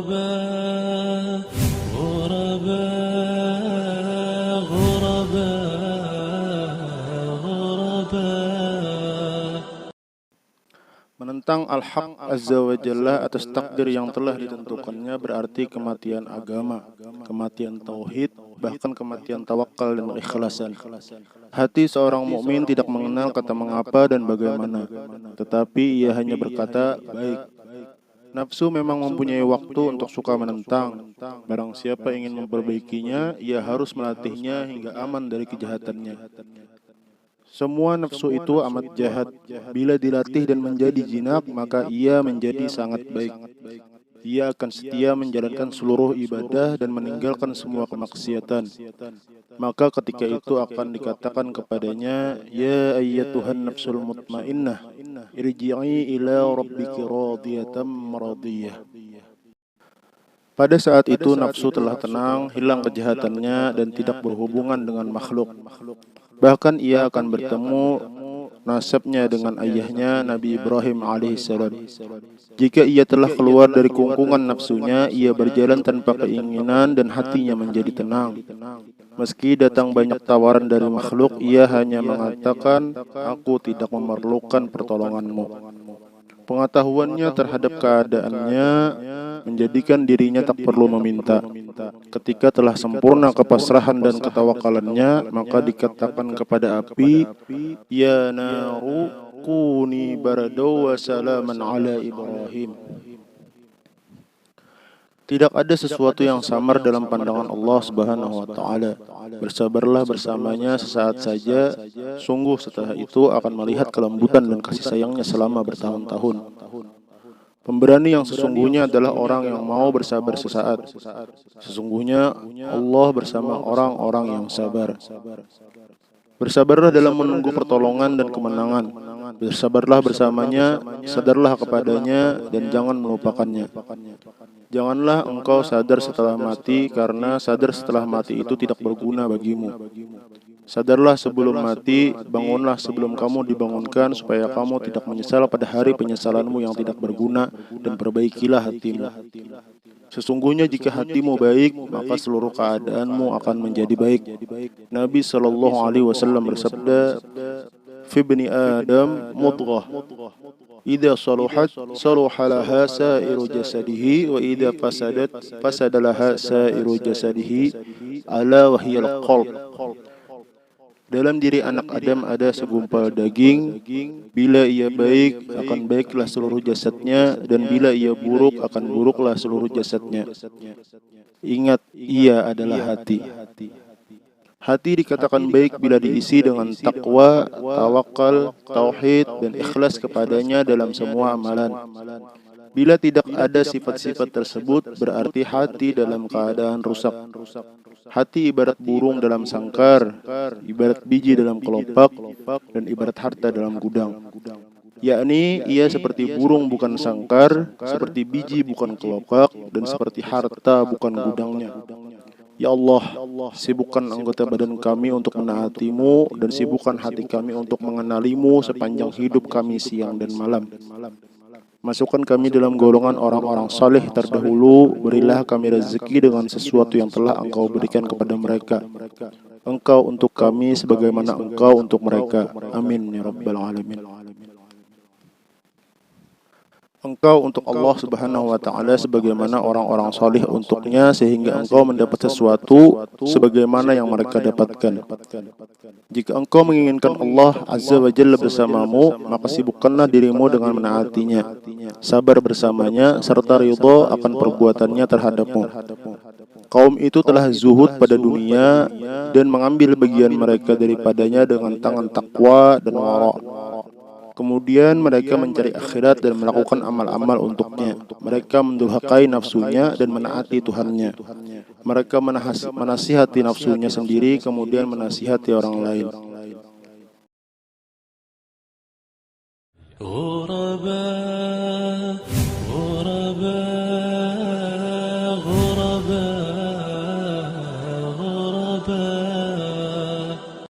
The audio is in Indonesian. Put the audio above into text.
غرباء غرباء غرباء غرباء. Menentang Al-Haq Azza wa Jalla atas takdir yang telah ditentukannya berarti kematian agama, kematian tauhid, bahkan kematian tawakal dan ikhlasan. Hati seorang mukmin tidak mengenal kata mengapa dan bagaimana, tetapi ia hanya berkata baik. Nafsu memang mempunyai waktu untuk suka menentang. Barang siapa ingin memperbaikinya, ia harus melatihnya hingga aman dari kejahatannya. Semua nafsu itu amat jahat. Bila dilatih dan menjadi jinak, maka ia menjadi sangat baik. Ia akan setia menjalankan seluruh ibadah dan meninggalkan semua kemaksiatan. Maka ketika itu akan dikatakan kepadanya, ya ayyatuhan nafsul mutmainnah, irji'i ila rabbiki radiyatan maradiyah. Pada saat itu nafsu telah tenang, hilang kejahatannya dan tidak berhubungan dengan makhluk. Bahkan ia akan bertemu nasabnya dengan ayahnya Nabi Ibrahim alaihissalam. Jika ia telah keluar dari kungkungan nafsunya, ia berjalan tanpa keinginan dan hatinya menjadi tenang. Meski datang banyak tawaran dari makhluk, ia hanya mengatakan, aku tidak memerlukan pertolonganmu. Pengetahuannya terhadap keadaannya menjadikan dirinya tak perlu meminta. Ketika telah sempurna kepasrahan dan ketawakalannya, maka dikatakan kepada api, ya naru kuni baradaw wa salaman ala Ibrahim. Tidak ada sesuatu yang samar dalam pandangan Allah Subhanahu wa taala. Bersabarlah bersamanya sesaat saja, sungguh setelah itu akan melihat kelembutan dan kasih sayangnya selama bertahun-tahun. Pemberani yang sesungguhnya adalah orang yang mau bersabar sesaat. Sesungguhnya Allah bersama orang-orang yang sabar. Bersabarlah dalam menunggu pertolongan dan kemenangan. Bersabarlah bersamanya, sadarlah kepadanya, dan jangan melupakannya. Janganlah engkau sadar setelah mati, karena sadar setelah mati itu tidak berguna bagimu. Sadarlah sebelum mati, bangunlah sebelum kamu dibangunkan, supaya kamu tidak menyesal pada hari penyesalanmu yang tidak berguna, dan perbaikilah hatimu. Sesungguhnya jika hatimu baik, maka seluruh keadaanmu akan menjadi baik. Nabi SAW bersabda, fi bani Adam mudghah, idza saluhat saluha laha sa'iru jasadihi, wa idza fasadat fasada laha sa'iru jasadihi, ala wa hiyal qalb. Dalam diri anak Adam ada segumpal daging. Bila ia baik, akan baiklah seluruh jasadnya, dan bila ia buruk, akan buruklah seluruh jasadnya. Ingat, ia adalah hati. Hati dikatakan baik bila diisi dengan takwa, tawakal, tauhid, dan ikhlas kepadanya dalam semua amalan. Bila tidak ada sifat-sifat tersebut, berarti hati dalam keadaan rusak. Hati ibarat burung dalam sangkar, ibarat biji dalam kelopak, dan ibarat harta dalam gudang. Yakni ia seperti burung bukan sangkar, seperti biji bukan kelopak, dan seperti harta bukan gudangnya. Ya Allah, sibukkan anggota badan kami untuk menaati-Mu, dan sibukkan hati kami untuk mengenali-Mu sepanjang hidup kami siang dan malam. Masukkan kami dalam golongan orang-orang saleh terdahulu. Berilah kami rezeki dengan sesuatu yang telah Engkau berikan kepada mereka. Engkau untuk kami sebagaimana Engkau untuk mereka. Amin ya rabbal alamin. Engkau untuk Allah Subhanahu wa taala sebagaimana orang-orang saleh untuknya, sehingga engkau mendapat sesuatu sebagaimana yang mereka dapatkan. Jika engkau menginginkan Allah Azza wa Jalla bersamamu, maka sibukkanlah dirimu dengan menaatinya, sabar bersamanya, serta ridha akan perbuatannya terhadapmu. Kaum itu telah zuhud pada dunia dan mengambil bagian mereka daripadanya dengan tangan takwa dan wara'. Kemudian mereka mencari akhirat dan melakukan amal-amal untuknya. Mereka mendurhakai nafsunya dan menaati Tuhannya. Mereka menasihati nafsunya sendiri, kemudian menasihati orang lain.